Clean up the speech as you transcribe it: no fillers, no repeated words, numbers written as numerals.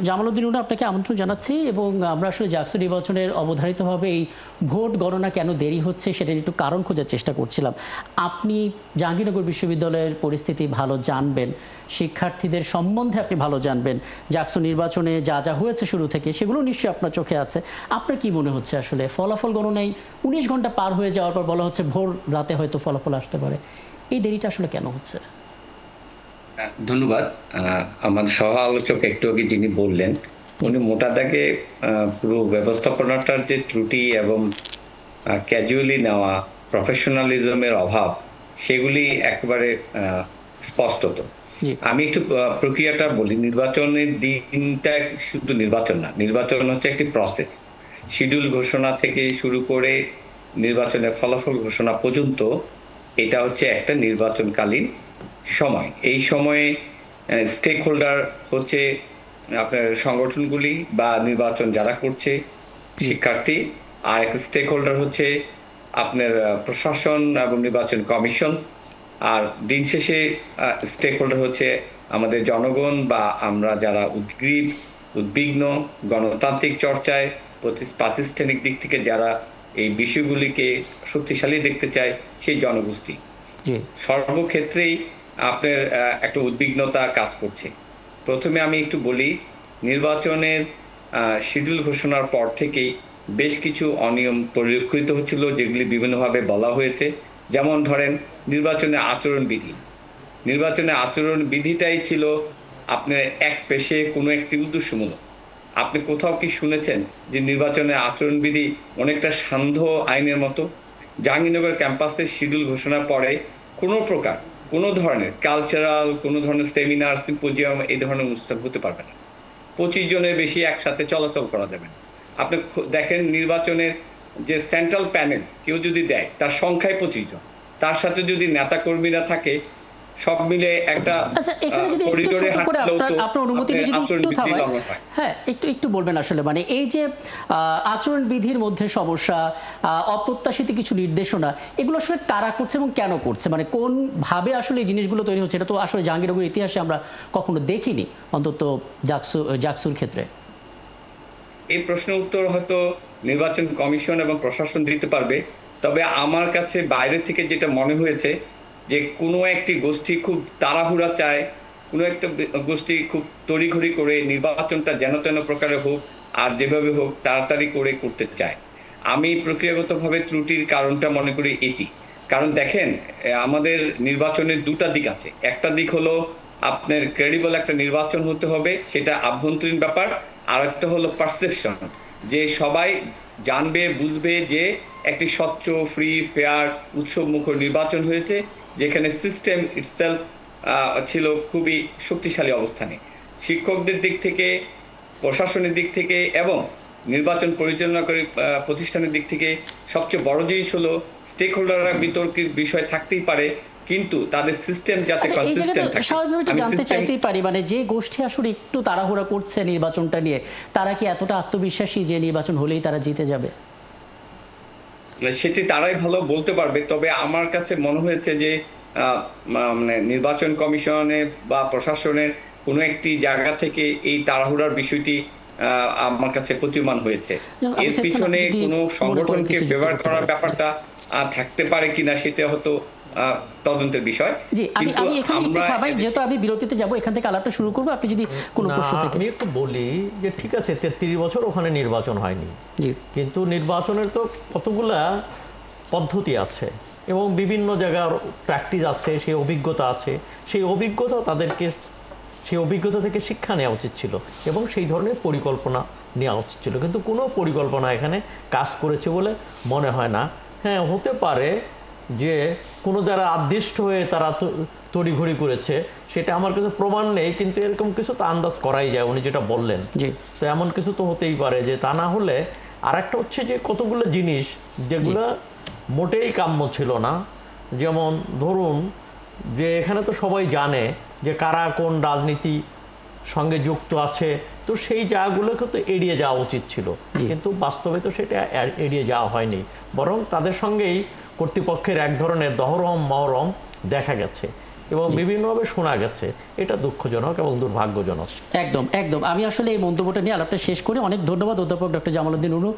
জামালউদ্দিন উনি আপনাকে আমন্ত্রণ জানাচ্ছি এবং আমরা আসলে জাকসু নির্বাচনের অবধারিতভাবে এই ভোট গণনা কেন দেরি হচ্ছে সেটা একটু কারণ খোঁজার চেষ্টা করছিলাম। আপনি জাহাঙ্গীরনগর বিশ্ববিদ্যালয়ের পরিস্থিতি ভালো জানবেন, শিক্ষার্থীদের সম্বন্ধে আপনি ভালো জানবেন, জাকসু নির্বাচনে যা যা হয়েছে শুরু থেকে সেগুলো নিশ্চয়ই আপনার চোখে আছে। আপনার কি মনে হচ্ছে আসলে ফলাফল গণনায় ১৯ ঘন্টা পার হয়ে যাওয়ার পর বলা হচ্ছে ভোর রাতে হয়তো ফলাফল আসতে পারে, এই দেরিটা আসলে কেন হচ্ছে? ধন্যবাদ। আমার সহ আলোচক একটু আগে যিনি বললেন, উনি মোটা দাগে পুরো ব্যবস্থাপনাটার যে ত্রুটি এবং ক্যাজুয়ালি নেওয়া প্রফেশনালিজমের অভাব, সেগুলি একেবারে স্পষ্টত। আমি একটু প্রক্রিয়াটা বলি। নির্বাচনের দিনটা শুধু নির্বাচন না, নির্বাচন হচ্ছে একটি প্রসেস। শিডিউল ঘোষণা থেকে শুরু করে নির্বাচনের ফলাফল ঘোষণা পর্যন্ত এটা হচ্ছে একটা নির্বাচনকালীন সময়। এই সময়ে স্টেক হোল্ডার হচ্ছে আপনার সংগঠনগুলি বা নির্বাচন যারা করছে শিক্ষার্থী, আর একটা স্টেক হোল্ডার হচ্ছে আপনার প্রশাসন এবং নির্বাচন কমিশন, আর দিন শেষে স্টেক হোল্ডার হচ্ছে আমাদের জনগণ বা আমরা যারা উদ্বিগ্ন গণতান্ত্রিক চর্চায় প্রাতিষ্ঠানিক দিক থেকে যারা এই বিষয়গুলিকে শক্তিশালী দেখতে চায় সেই জনগোষ্ঠী। সর্বক্ষেত্রেই আপনার একটা উদ্বিগ্নতা কাজ করছে। প্রথমে আমি একটু বলি, নির্বাচনের শিডিউল ঘোষণার পর থেকেই বেশ কিছু অনিয়ম পরিলক্ষিত হচ্ছিল, যেগুলি বিভিন্নভাবে বলা হয়েছে। যেমন ধরেন নির্বাচনের আচরণবিধিটাই ছিল আপনার এক পেশে কোনো একটি উদ্দেশ্যমূলক। আপনি কোথাও কি শুনেছেন যে নির্বাচনের আচরণবিধি অনেকটা সান্ধ্য আইনের মতো? জাহাঙ্গীরনগর ক্যাম্পাসের শিডিউল ঘোষণার পরে কোনো ধরনের কালচারাল, কোনো ধরনের সেমিনার, সিম্পোজিয়াম এই ধরনের অনুষ্ঠান হতে পারবে না। 25 জনের বেশি একসাথে চলাচল করা যাবে না। আপনি দেখেন নির্বাচনের যে সেন্ট্রাল প্যানেল কেউ যদি দেয়, তার সংখ্যায় 25 জন, তার সাথে যদি নেতা কর্মীরা থাকে, সব মিলে একটা করিডোরে হাঁটলেও তো আপনার অনুমতি নিয়ে যদি একটু থামাই, হ্যাঁ একটু বলবেন আসলে মানে এই যে আচরণ বিধির মধ্যে সমস্যা, অপ্রত্যাশিত কিছু নির্দেশনা, এগুলো আসলে কারা করছে এবং কেন করছে, মানে কোন ভাবে আসলে এই জিনিসগুলো তৈরি হচ্ছে? এটা তো আসলে জাহাঙ্গীরনগরের ইতিহাসে আমরা কখনো দেখিনি, অন্তত জাকসুর ক্ষেত্রে। এই প্রশ্নের উত্তর হয়তো নির্বাচন কমিশন এবং প্রশাসন দিতে পারবে। তবে আমার কাছে বাইরে থেকে যেটা মনে হয়েছে যে কোনো একটি গোষ্ঠী খুব তাড়াহুড়া চায়, কোনো একটা গোষ্ঠী খুব তড়িঘড়ি করে নির্বাচনটা যেন তেন প্রকারে হোক আর যেভাবে হোক তাড়াতাড়ি করে করতে চায়। আমি প্রক্রিয়াগতভাবে ত্রুটির কারণটা মনে করি এটি। কারণ দেখেন, আমাদের নির্বাচনের দুটা দিক আছে। একটা দিক হলো আপনার ক্রেডিবল একটা নির্বাচন হতে হবে, সেটা আভ্যন্তরীণ ব্যাপার। আর একটা হলো পারসেপশন, যে সবাই জানবে বুঝবে যে একটি স্বচ্ছ, ফ্রি, ফেয়ার, উৎসবমুখর নির্বাচন হয়েছে, যেখানে সিস্টেম ইটসেলফ ছিল খুবই শক্তিশালী অবস্থানে। শিক্ষকদের দিক থেকে, প্রশাসনের দিক থেকে এবং নির্বাচন পরিচালনাকারী প্রতিষ্ঠানের দিক থেকে সবচেয়ে বড় জিনিস হলো স্টেক হোল্ডাররা বিতর্কের বিষয় থাকতেই পারে, কিন্তু তাদের সিস্টেম যাতে কনসিস্টেন্ট থাকে। স্বাভাবিকভাবে জানতে চাইতেই পারি, মানে যে গোষ্ঠী আসলে একটু তাড়াহুড়া করছে নির্বাচনটা নিয়ে, তারা কি এতটা আত্মবিশ্বাসী যে নির্বাচন হলেই তারা জিতে যাবে? সেটি তারাই ভালো বলতে পারবে। তবে আমার কাছে মনে হয়েছে যে মানে নির্বাচন কমিশনে বা প্রশাসনের কোনো একটি জায়গা থেকে এই তাড়াহুড়ার বিষয়টি আমার কাছে প্রতীয়মান হয়েছে। এর পিছনে কোনো সংগঠনকে ফেভার করার ব্যাপারটা থাকতে পারে কিনা সেটা হয়তো তদন্তের বিষয়। জি, আমি এখানে একটু থামাই, যেহেতু আমি বিরতিতে যাব, এখান থেকে আলাপটা শুরু করব। আপনি যদি কোনো প্রশ্ন থাকে। আমি একটু বলি যে ঠিক আছে, 33 বছর ওখানে নির্বাচন হয়নি, কিন্তু নির্বাচনের তো কতগুলা পদ্ধতি আছে এবং বিভিন্ন জায়গার প্র্যাকটিস আছে, সেই অভিজ্ঞতা আছে। সেই অভিজ্ঞতা থেকে শিক্ষা নেওয়া উচিত ছিল এবং সেই ধরনের পরিকল্পনা নেওয়া উচিত ছিল, কিন্তু কোনো পরিকল্পনা এখানে কাজ করেছে বলে মনে হয় না। হ্যাঁ, হতে পারে যে কোনো যারা আদিষ্ট হয়ে তারা তড়িঘড়ি করেছে, সেটা আমার কাছে প্রমাণ নেই, কিন্তু এরকম কিছু তো আন্দাজ করাই যায়, উনি যেটা বললেন। তো এমন কিছু তো হতেই পারে, যে তা না হলে আর একটা হচ্ছে যে কতগুলো জিনিস যেগুলো মোটেই কাম্য ছিল না। যেমন ধরুন যে এখানে তো সবাই জানে যে কারা কোন রাজনীতি সঙ্গে যুক্ত আছে, তো সেই জায়গাগুলোকে তো এড়িয়ে যাওয়া উচিত ছিল, কিন্তু বাস্তবে তো সেটা এড়িয়ে যাওয়া হয়নি, বরং তাদের সঙ্গেই কর্তৃপক্ষের এক ধরনের দহরম মহরম দেখা গেছে। এবং বিভিন্নভাবে শোনা গেছে, এটা দুঃখজনক এবং দুর্ভাগ্যজনক। একদম একদম। আমি আসলে এই মন্তব্যটা নিয়ে আলাপটা শেষ করি। অনেক ধন্যবাদ অধ্যাপক ডক্টর জামালউদ্দিন উনু।